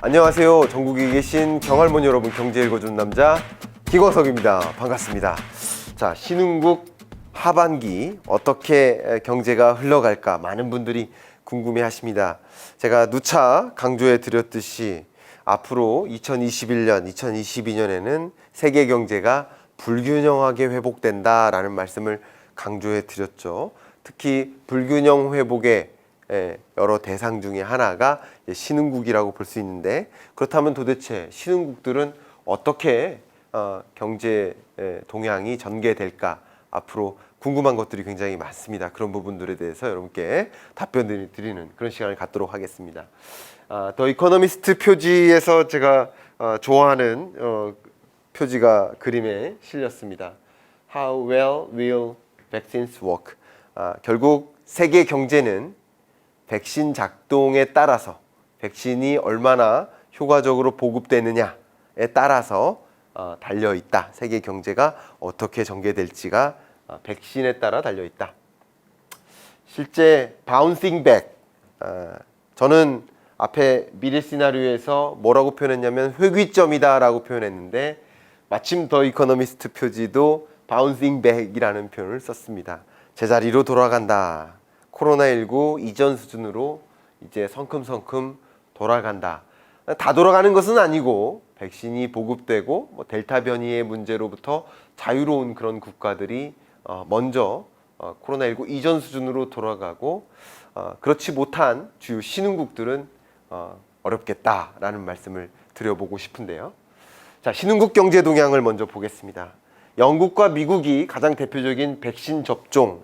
안녕하세요. 전국에 계신 경할머니 여러분, 경제 읽어주는 남자 김광석입니다. 반갑습니다. 자, 신흥국 하반기 어떻게 경제가 흘러갈까 많은 분들이 궁금해 하십니다. 제가 누차 강조해 드렸듯이 앞으로 2021년, 2022년에는 세계 경제가 불균형하게 회복된다라는 말씀을 강조해 드렸죠. 특히 불균형 회복의 여러 대상 중에 하나가 신흥국이라고 볼 수 있는데, 그렇다면 도대체 신흥국들은 어떻게 경제 동향이 전개될까? 앞으로 궁금한 것들이 굉장히 많습니다. 그런 부분들에 대해서 여러분께 답변을 드리는 그런 시간을 갖도록 하겠습니다. 더 이코노미스트 표지에서 제가 좋아하는 표지가 그림에 실렸습니다. How well will vaccines work? 결국 세계 경제는 백신 작동에 따라서, 백신이 얼마나 효과적으로 보급되느냐에 따라서 달려있다. 세계 경제가 어떻게 전개될지가 백신에 따라 달려있다. 실제 바운싱 백, 저는 앞에 미래 시나리오에서 뭐라고 표현했냐면 회귀점이다 라고 표현했는데, 마침 더 이코노미스트 표지도 바운싱 백이라는 표현을 썼습니다. 제자리로 돌아간다. 코로나19 이전 수준으로 이제 성큼성큼 돌아간다. 다 돌아가는 것은 아니고, 백신이 보급되고 델타 변이의 문제로부터 자유로운 그런 국가들이 먼저 코로나19 이전 수준으로 돌아가고, 그렇지 못한 주요 신흥국들은 어렵겠다라는 말씀을 드려보고 싶은데요. 자, 신흥국 경제 동향을 먼저 보겠습니다. 영국과 미국이 가장 대표적인 백신 접종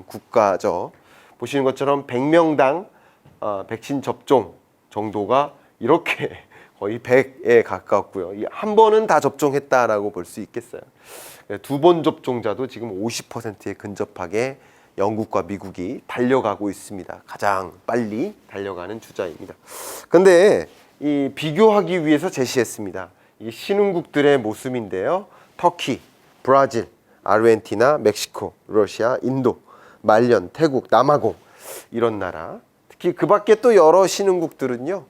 국가죠. 보시는 것처럼 100명당 백신 접종 정도가 이렇게 거의 100에 가깝고요. 한 번은 다 접종했다라고 볼 수 있겠어요. 두 번 접종자도 지금 50%에 근접하게 영국과 미국이 달려가고 있습니다. 가장 빨리 달려가는 주자입니다. 그런데 이 비교하기 위해서 제시했습니다. 이 신흥국들의 모습인데요. 터키, 브라질, 아르헨티나, 멕시코, 러시아, 인도, 말년, 태국, 남아공, 이런 나라, 특히 그 밖에 또 여러 신흥국들은요,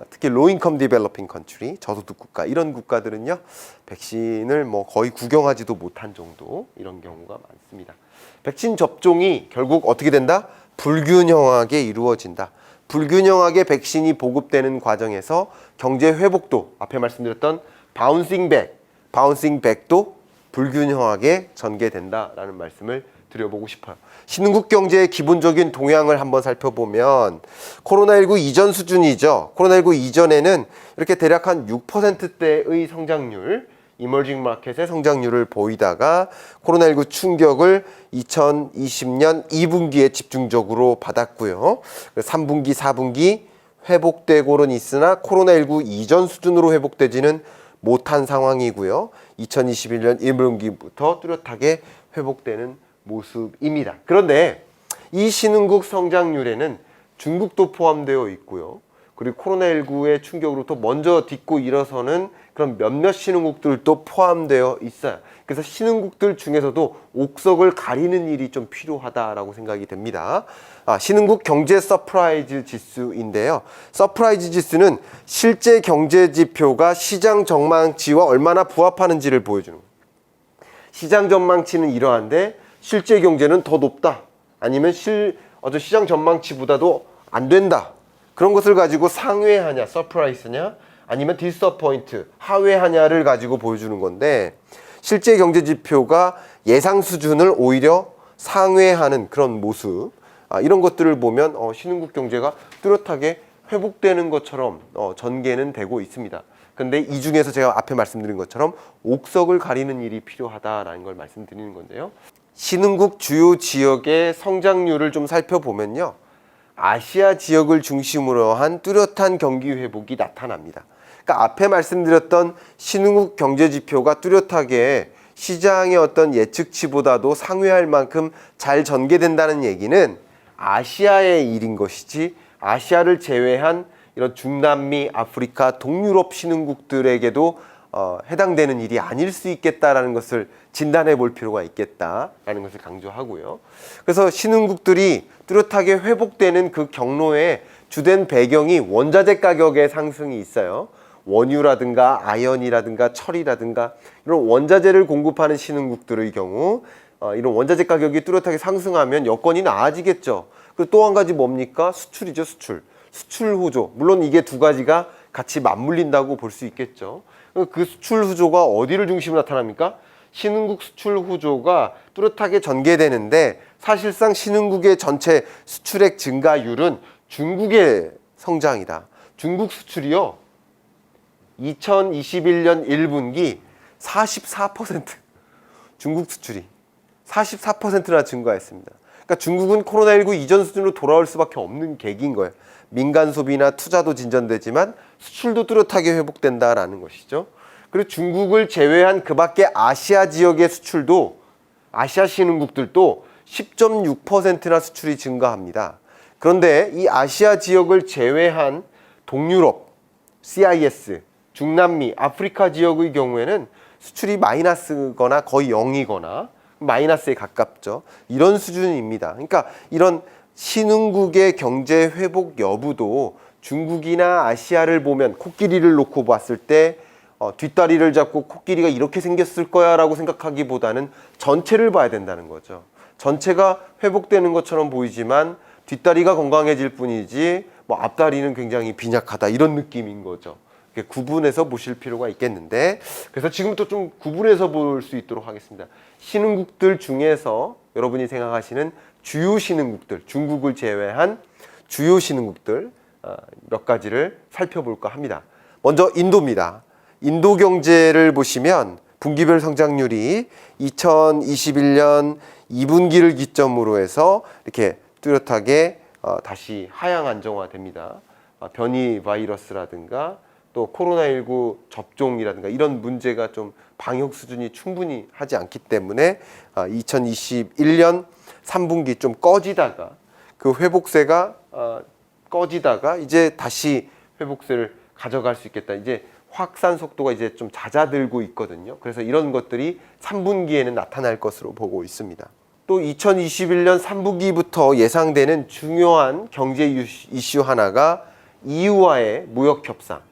특히 로인컴 디벨로핑 컨트리, 저소득 국가, 이런 국가들은요 백신을 거의 구경하지도 못한 정도, 이런 경우가 많습니다. 백신 접종이 결국 어떻게 된다? 불균형하게 이루어진다. 불균형하게 백신이 보급되는 과정에서 경제 회복도, 앞에 말씀드렸던 바운싱 백도 불균형하게 전개된다라는 말씀을 드려보고 싶어요. 신흥국 경제의 기본적인 동향을 한번 살펴보면, 코로나19 이전 수준이죠. 코로나19 이전에는 이렇게 대략 한 6%대의 성장률, 이머징 마켓의 성장률을 보이다가 코로나19 충격을 2020년 2분기에 집중적으로 받았고요. 3분기, 4분기 회복되고는 있으나 코로나19 이전 수준으로 회복되지는 못한 상황이고요. 2021년 1분기부터 뚜렷하게 회복되는 모습입니다. 그런데 이 신흥국 성장률에는 중국도 포함되어 있고요. 그리고 코로나19의 충격으로부터 먼저 딛고 일어서는 그런 몇몇 신흥국들도 포함되어 있어요. 그래서 신흥국들 중에서도 옥석을 가리는 일이 좀 필요하다라고 생각이 됩니다. 신흥국 경제 서프라이즈 지수인데요. 서프라이즈 지수는 실제 경제 지표가 시장 전망치와 얼마나 부합하는지를 보여주는 거예요. 시장 전망치는 이러한데 실제 경제는 더 높다, 아니면 시장 전망치보다도 안 된다, 그런 것을 가지고 상회하냐, 서프라이즈냐, 아니면 디서포인트, 하회하냐를 가지고 보여주는 건데, 실제 경제 지표가 예상 수준을 오히려 상회하는 그런 모습, 이런 것들을 보면 신흥국 경제가 뚜렷하게 회복되는 것처럼 전개는 되고 있습니다. 근데 이 중에서 제가 앞에 말씀드린 것처럼 옥석을 가리는 일이 필요하다라는 걸 말씀드리는 건데요. 신흥국 주요 지역의 성장률을 좀 살펴보면요, 아시아 지역을 중심으로 한 뚜렷한 경기 회복이 나타납니다. 그러니까 앞에 말씀드렸던 신흥국 경제 지표가 뚜렷하게 시장의 어떤 예측치보다도 상회할 만큼 잘 전개된다는 얘기는 아시아의 일인 것이지, 아시아를 제외한 이런 중남미, 아프리카, 동유럽 신흥국들에게도 해당되는 일이 아닐 수 있겠다라는 것을 진단해 볼 필요가 있겠다라는 것을 강조하고요. 그래서 신흥국들이 뚜렷하게 회복되는 그 경로에 주된 배경이 원자재 가격의 상승이 있어요. 원유라든가 아연이라든가 철이라든가 이런 원자재를 공급하는 신흥국들의 경우 이런 원자재 가격이 뚜렷하게 상승하면 여건이 나아지겠죠. 그리고 또 한 가지 뭡니까? 수출이죠, 수출. 수출 후조. 물론 이게 두 가지가 같이 맞물린다고 볼 수 있겠죠. 그 수출 후조가 어디를 중심으로 나타납니까? 신흥국 수출 후조가 뚜렷하게 전개되는데 사실상 신흥국의 전체 수출액 증가율은 중국의 성장이다. 중국 수출이요. 2021년 1분기 44% 중국 수출이 44%나 증가했습니다. 그러니까 중국은 코로나19 이전 수준으로 돌아올 수밖에 없는 계기인 거예요. 민간 소비나 투자도 진전되지만 수출도 뚜렷하게 회복된다라는 것이죠. 그리고 중국을 제외한 그 밖에 아시아 지역의 수출도 아시아 신흥국들도 10.6%나 수출이 증가합니다. 그런데 이 아시아 지역을 제외한 동유럽, CIS, 중남미, 아프리카 지역의 경우에는 수출이 마이너스거나 거의 0이거나 마이너스에 가깝죠. 이런 수준입니다. 그러니까 이런 신흥국의 경제 회복 여부도 중국이나 아시아를 보면 코끼리를 놓고 봤을 때 뒷다리를 잡고 코끼리가 이렇게 생겼을 거야 라고 생각하기보다는 전체를 봐야 된다는 거죠. 전체가 회복되는 것처럼 보이지만 뒷다리가 건강해질 뿐이지 뭐 앞다리는 굉장히 빈약하다 이런 느낌인 거죠. 구분해서 보실 필요가 있겠는데 그래서 지금부터 좀 구분해서 볼 수 있도록 하겠습니다. 신흥국들 중에서 여러분이 생각하시는 주요 신흥국들, 중국을 제외한 주요 신흥국들 몇 가지를 살펴볼까 합니다. 먼저 인도입니다. 인도 경제를 보시면 분기별 성장률이 2021년 2분기를 기점으로 해서 이렇게 뚜렷하게 다시 하향 안정화됩니다. 변이 바이러스라든가 또 코로나19 접종이라든가 이런 문제가 좀 방역 수준이 충분히 하지 않기 때문에 2021년 3분기 좀 꺼지다가 그 회복세가 꺼지다가 이제 다시 회복세를 가져갈 수 있겠다. 이제 확산 속도가 이제 좀 잦아들고 있거든요. 그래서 이런 것들이 3분기에는 나타날 것으로 보고 있습니다. 또 2021년 3분기부터 예상되는 중요한 경제 이슈 하나가 EU와의 무역 협상,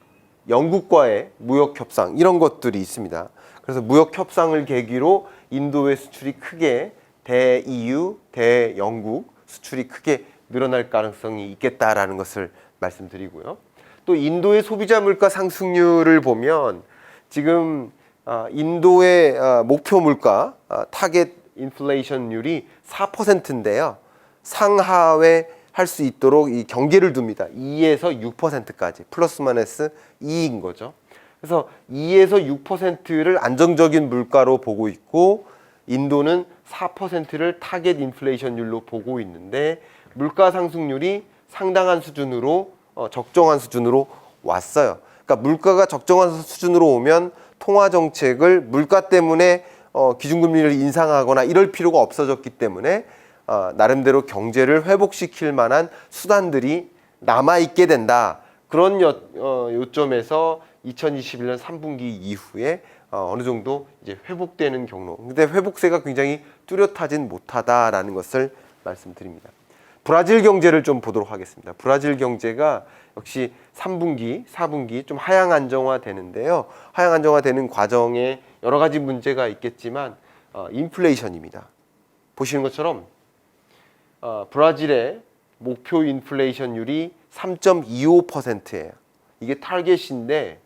영국과의 무역 협상 이런 것들이 있습니다. 그래서 무역 협상을 계기로 인도의 수출이 크게 대-EU, 대-영국 수출이 크게 늘어날 가능성이 있겠다라는 것을 말씀드리고요. 또 인도의 소비자 물가 상승률을 보면 지금 인도의 목표 물가 타겟 인플레이션율이 4%인데요. 상하회 할 수 있도록 이 경계를 둡니다. 2에서 6%까지 플러스 마이너스 2인 거죠. 그래서 2에서 6%를 안정적인 물가로 보고 있고 인도는 4%를 타겟 인플레이션율로 보고 있는데 물가 상승률이 상당한 수준으로 적정한 수준으로 왔어요. 그러니까 물가가 적정한 수준으로 오면 통화 정책을 물가 때문에 기준금리를 인상하거나 이럴 필요가 없어졌기 때문에 나름대로 경제를 회복시킬 만한 수단들이 남아있게 된다. 그런 요점에서 2021년 3분기 이후에 어느 정도 이제 회복되는 경로. 근데 회복세가 굉장히 뚜렷하진 못하다라는 것을 말씀드립니다. 브라질 경제를 좀 보도록 하겠습니다. 브라질 경제가 역시 3분기, 4분기 좀 하향 안정화 되는데요. 하향 안정화 되는 과정에 여러 가지 문제가 있겠지만 인플레이션입니다. 보시는 것처럼 브라질의 목표 인플레이션율이 3.25%예요. 이게 타겟인데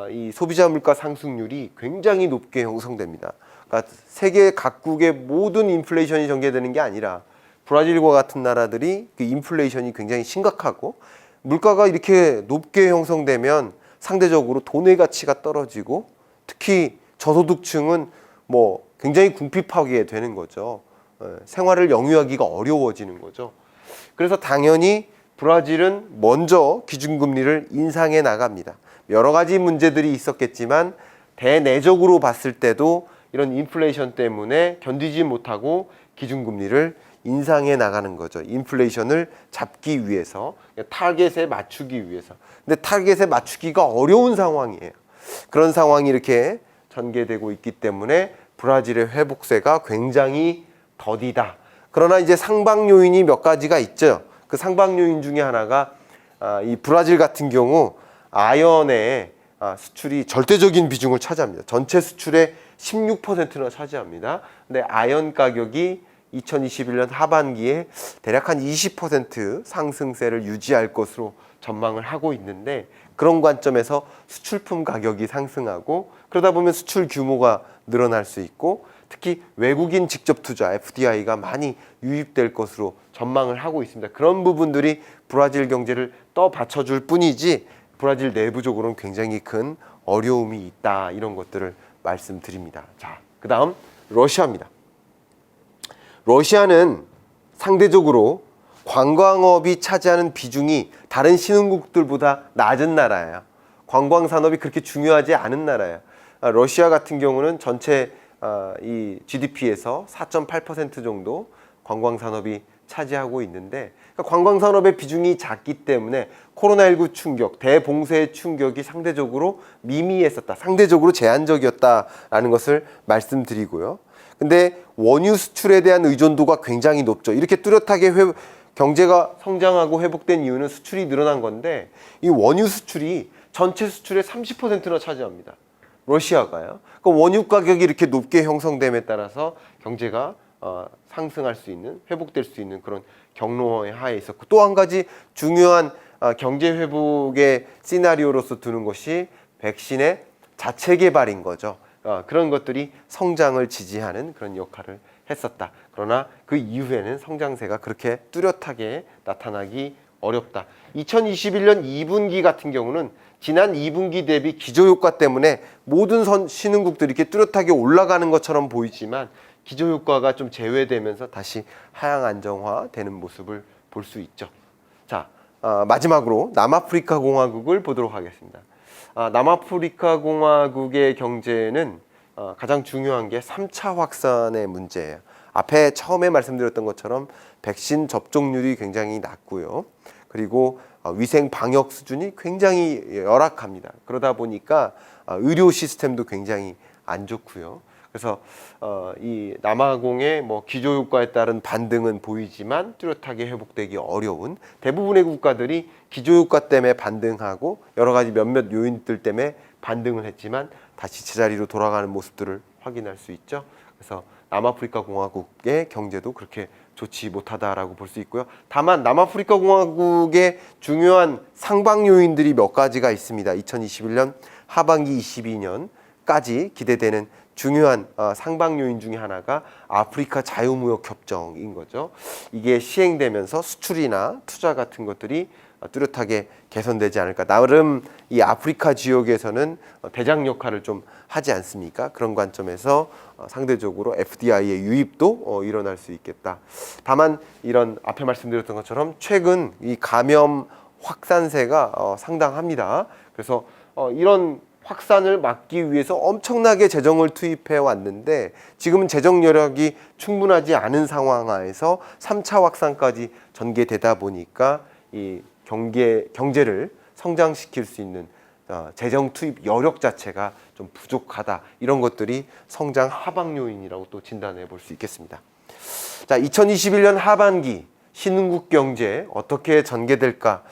이 소비자 물가 상승률이 굉장히 높게 형성됩니다. 그러니까 세계 각국의 모든 인플레이션이 전개되는 게 아니라 브라질과 같은 나라들이 그 인플레이션이 굉장히 심각하고 물가가 이렇게 높게 형성되면 상대적으로 돈의 가치가 떨어지고 특히 저소득층은 뭐 굉장히 궁핍하게 되는 거죠. 생활을 영위하기가 어려워지는 거죠. 그래서 당연히 브라질은 먼저 기준금리를 인상해 나갑니다. 여러 가지 문제들이 있었겠지만 대내적으로 봤을 때도 이런 인플레이션 때문에 견디지 못하고 기준금리를 인상해 나가는 거죠. 인플레이션을 잡기 위해서, 타겟에 맞추기 위해서. 근데 타겟에 맞추기가 어려운 상황이에요. 그런 상황이 이렇게 전개되고 있기 때문에 브라질의 회복세가 굉장히 더디다. 그러나 이제 상방 요인이 몇 가지가 있죠. 그 상방 요인 중에 하나가 이 브라질 같은 경우 아연의 수출이 절대적인 비중을 차지합니다. 전체 수출의 16%나 차지합니다. 근데 아연 가격이 2021년 하반기에 대략 한 20% 상승세를 유지할 것으로 전망을 하고 있는데, 그런 관점에서 수출품 가격이 상승하고 그러다 보면 수출 규모가 늘어날 수 있고, 특히 외국인 직접 투자 FDI가 많이 유입될 것으로 전망을 하고 있습니다. 그런 부분들이 브라질 경제를 떠받쳐줄 뿐이지 브라질 내부적으로는 굉장히 큰 어려움이 있다, 이런 것들을 말씀드립니다. 자, 그 다음 러시아입니다. 러시아는 상대적으로 관광업이 차지하는 비중이 다른 신흥국들보다 낮은 나라예요. 관광 산업이 그렇게 중요하지 않은 나라예요. 러시아 같은 경우는 전체 이 GDP에서 4.8% 정도 관광 산업이 차지하고 있는데, 그러니까 관광 산업의 비중이 작기 때문에 코로나19 충격, 대봉쇄의 충격이 상대적으로 미미했었다, 상대적으로 제한적이었다라는 것을 말씀드리고요. 근데 원유 수출에 대한 의존도가 굉장히 높죠. 이렇게 뚜렷하게 경제가 성장하고 회복된 이유는 수출이 늘어난 건데, 이 원유 수출이 전체 수출의 30%나 차지합니다. 러시아가요. 그러니까 원유 가격이 이렇게 높게 형성됨에 따라서 경제가 상승할 수 있는, 회복될 수 있는 그런 경로의 하에 있었고, 또 한 가지 중요한 경제 회복의 시나리오로서 두는 것이 백신의 자체 개발인 거죠. 그런 것들이 성장을 지지하는 그런 역할을 했었다. 그러나 그 이후에는 성장세가 그렇게 뚜렷하게 나타나기 어렵다. 2021년 2분기 같은 경우는 지난 2분기 대비 기저효과 때문에 모든 신흥국들이 이렇게 뚜렷하게 올라가는 것처럼 보이지만 기저효과가 좀 제외되면서 다시 하향 안정화되는 모습을 볼 수 있죠. 자, 마지막으로 남아프리카 공화국을 보도록 하겠습니다. 남아프리카 공화국의 경제는 가장 중요한 게 3차 확산의 문제예요. 앞에 처음에 말씀드렸던 것처럼 백신 접종률이 굉장히 낮고요. 그리고 위생 방역 수준이 굉장히 열악합니다. 그러다 보니까 의료 시스템도 굉장히 안 좋고요. 그래서 이 남아공의 뭐 기저효과에 따른 반등은 보이지만 뚜렷하게 회복되기 어려운, 대부분의 국가들이 기저효과 때문에 반등하고 여러 가지 몇몇 요인들 때문에 반등을 했지만 다시 제자리로 돌아가는 모습들을 확인할 수 있죠. 그래서 남아프리카 공화국의 경제도 그렇게 좋지 못하다라고 볼 수 있고요. 다만 남아프리카 공화국의 중요한 상방 요인들이 몇 가지가 있습니다. 2021년 하반기 22년까지 기대되는 중요한 상방 요인 중에 하나가 아프리카 자유무역 협정인 거죠. 이게 시행되면서 수출이나 투자 같은 것들이 뚜렷하게 개선되지 않을까. 나름 이 아프리카 지역에서는 대장 역할을 좀 하지 않습니까? 그런 관점에서 상대적으로 FDI의 유입도 일어날 수 있겠다. 다만 이런 앞에 말씀드렸던 것처럼 최근 이 감염 확산세가 상당합니다. 그래서 이런 확산을 막기 위해서 엄청나게 재정을 투입해 왔는데 지금은 재정 여력이 충분하지 않은 상황 하에서 3차 확산까지 전개되다 보니까 이 경제를 성장시킬 수 있는 재정 투입 여력 자체가 좀 부족하다. 이런 것들이 성장 하방 요인이라고 또 진단해 볼 수 있겠습니다. 자, 2021년 하반기 신흥국 경제 어떻게 전개될까?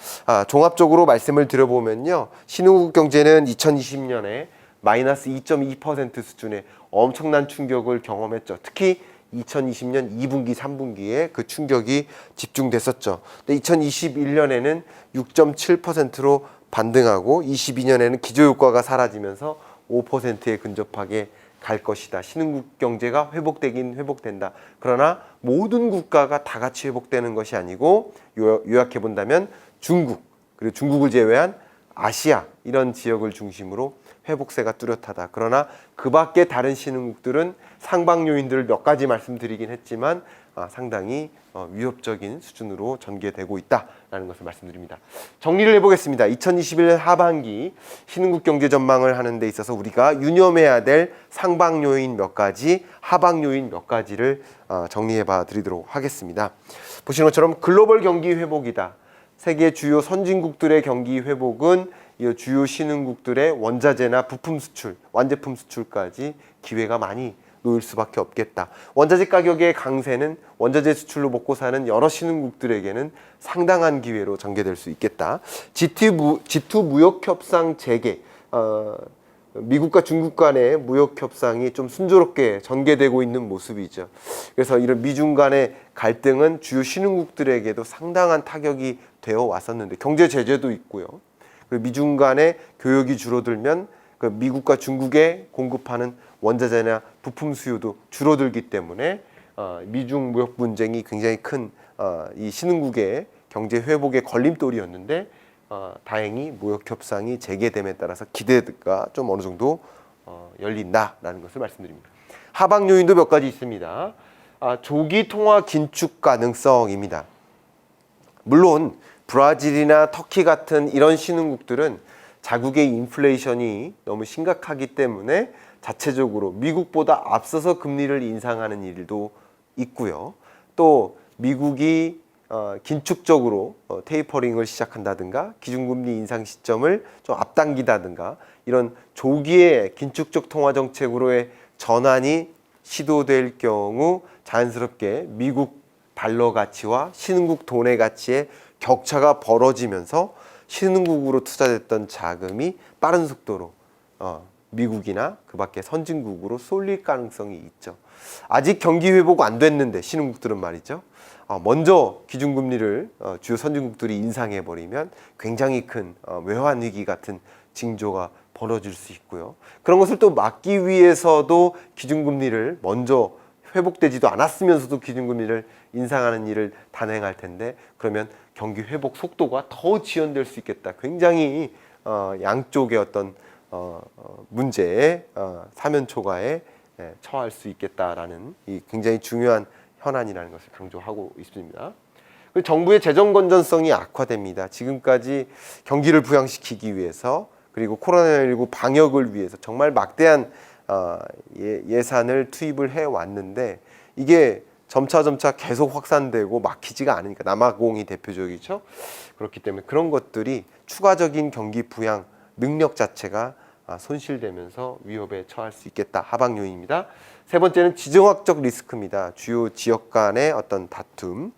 종합적으로 말씀을 드려보면요. 신흥국 경제는 2020년에 마이너스 2.2% 수준의 엄청난 충격을 경험했죠. 특히 2020년 2분기, 3분기에 그 충격이 집중됐었죠. 근데 2021년에는 6.7%로 반등하고 22년에는 기저효과가 사라지면서 5%에 근접하게 갈 것이다. 신흥국 경제가 회복되긴 회복된다. 그러나 모든 국가가 다 같이 회복되는 것이 아니고 요약해 본다면 중국, 그리고 중국을 제외한 아시아 이런 지역을 중심으로 회복세가 뚜렷하다. 그러나 그 밖에 다른 신흥국들은 상방 요인들을 몇 가지 말씀드리긴 했지만 상당히 위협적인 수준으로 전개되고 있다라는 것을 말씀드립니다. 정리를 해보겠습니다. 2021년 하반기 신흥국 경제 전망을 하는 데 있어서 우리가 유념해야 될 상방 요인 몇 가지, 하방 요인 몇 가지를 정리해 봐 드리도록 하겠습니다. 보시는 것처럼 글로벌 경기 회복이다. 세계 주요 선진국들의 경기 회복은 이 주요 신흥국들의 원자재나 부품 수출, 완제품 수출까지 기회가 많이 놓일 수밖에 없겠다. 원자재 가격의 강세는 원자재 수출로 먹고 사는 여러 신흥국들에게는 상당한 기회로 전개될 수 있겠다. G2 무역협상 재개, 미국과 중국 간의 무역협상이 좀 순조롭게 전개되고 있는 모습이죠. 그래서 이런 미중 간의 갈등은 주요 신흥국들에게도 상당한 타격이 되어 왔었는데, 경제 제재도 있고요. 그리고 미중 간의 교역이 줄어들면 그 미국과 중국에 공급하는 원자재나 부품 수요도 줄어들기 때문에 미중 무역 분쟁이 굉장히 큰 이 신흥국의 경제 회복의 걸림돌이었는데, 다행히 무역 협상이 재개됨에 따라서 기대가 좀 어느 정도 열린다라는 것을 말씀드립니다. 하방 요인도 몇 가지 있습니다. 조기 통화 긴축 가능성입니다. 물론 브라질이나 터키 같은 이런 신흥국들은 자국의 인플레이션이 너무 심각하기 때문에 자체적으로 미국보다 앞서서 금리를 인상하는 일도 있고요. 또 미국이 긴축적으로 테이퍼링을 시작한다든가 기준금리 인상 시점을 좀 앞당기다든가 이런 조기의 긴축적 통화 정책으로의 전환이 시도될 경우 자연스럽게 미국 달러 가치와 신흥국 돈의 가치의 격차가 벌어지면서 신흥국으로 투자됐던 자금이 빠른 속도로 미국이나 그 밖에 선진국으로 쏠릴 가능성이 있죠. 아직 경기 회복 안 됐는데 신흥국들은 말이죠. 먼저 기준금리를 주요 선진국들이 인상해버리면 굉장히 큰 외환 위기 같은 징조가 벌어질 수 있고요. 그런 것을 또 막기 위해서도 기준금리를 먼저 회복되지도 않았으면서도 기준금리를 인상하는 일을 단행할 텐데, 그러면 경기 회복 속도가 더 지연될 수 있겠다. 굉장히 양쪽의 어떤 문제에 사면초가에 처할 수 있겠다라는 이 굉장히 중요한 현안이라는 것을 강조하고 있습니다. 정부의 재정 건전성이 악화됩니다. 지금까지 경기를 부양시키기 위해서, 그리고 코로나19 방역을 위해서 정말 막대한 예산을 투입을 해왔는데, 이게 점차 계속 확산되고 막히지가 않으니까, 남아공이 대표적이죠. 그렇기 때문에 그런 것들이 추가적인 경기 부양 능력 자체가 손실되면서 위협에 처할 수 있겠다. 하방 요인입니다. 세 번째는 지정학적 리스크입니다. 주요 지역 간의 어떤 다툼,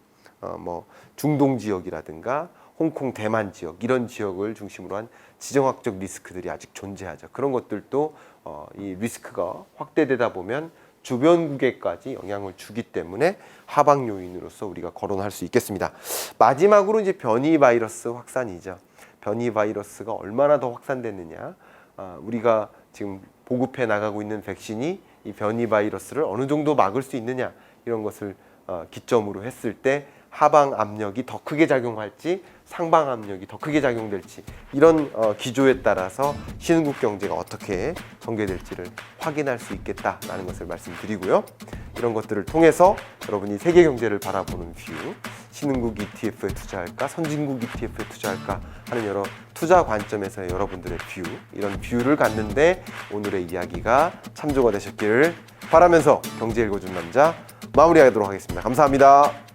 중동 지역이라든가 홍콩, 대만 지역, 이런 지역을 중심으로 한 지정학적 리스크들이 아직 존재하죠. 그런 것들도 이 리스크가 확대되다 보면 주변국에까지 영향을 주기 때문에 하방 요인으로서 우리가 거론할 수 있겠습니다. 마지막으로 이제 변이 바이러스 확산이죠. 변이 바이러스가 얼마나 더 확산됐느냐, 우리가 지금 보급해 나가고 있는 백신이 이 변이 바이러스를 어느 정도 막을 수 있느냐, 이런 것을 기점으로 했을 때 하방 압력이 더 크게 작용할지 상방 압력이 더 크게 작용될지, 이런 기조에 따라서 신흥국 경제가 어떻게 전개될지를 확인할 수 있겠다라는 것을 말씀드리고요. 이런 것들을 통해서 여러분이 세계 경제를 바라보는 뷰, 신흥국 ETF에 투자할까, 선진국 ETF에 투자할까 하는 여러 투자 관점에서의 여러분들의 뷰, 이런 뷰를 갖는데 오늘의 이야기가 참조가 되셨기를 바라면서 경제 읽어준 남자 마무리하도록 하겠습니다. 감사합니다.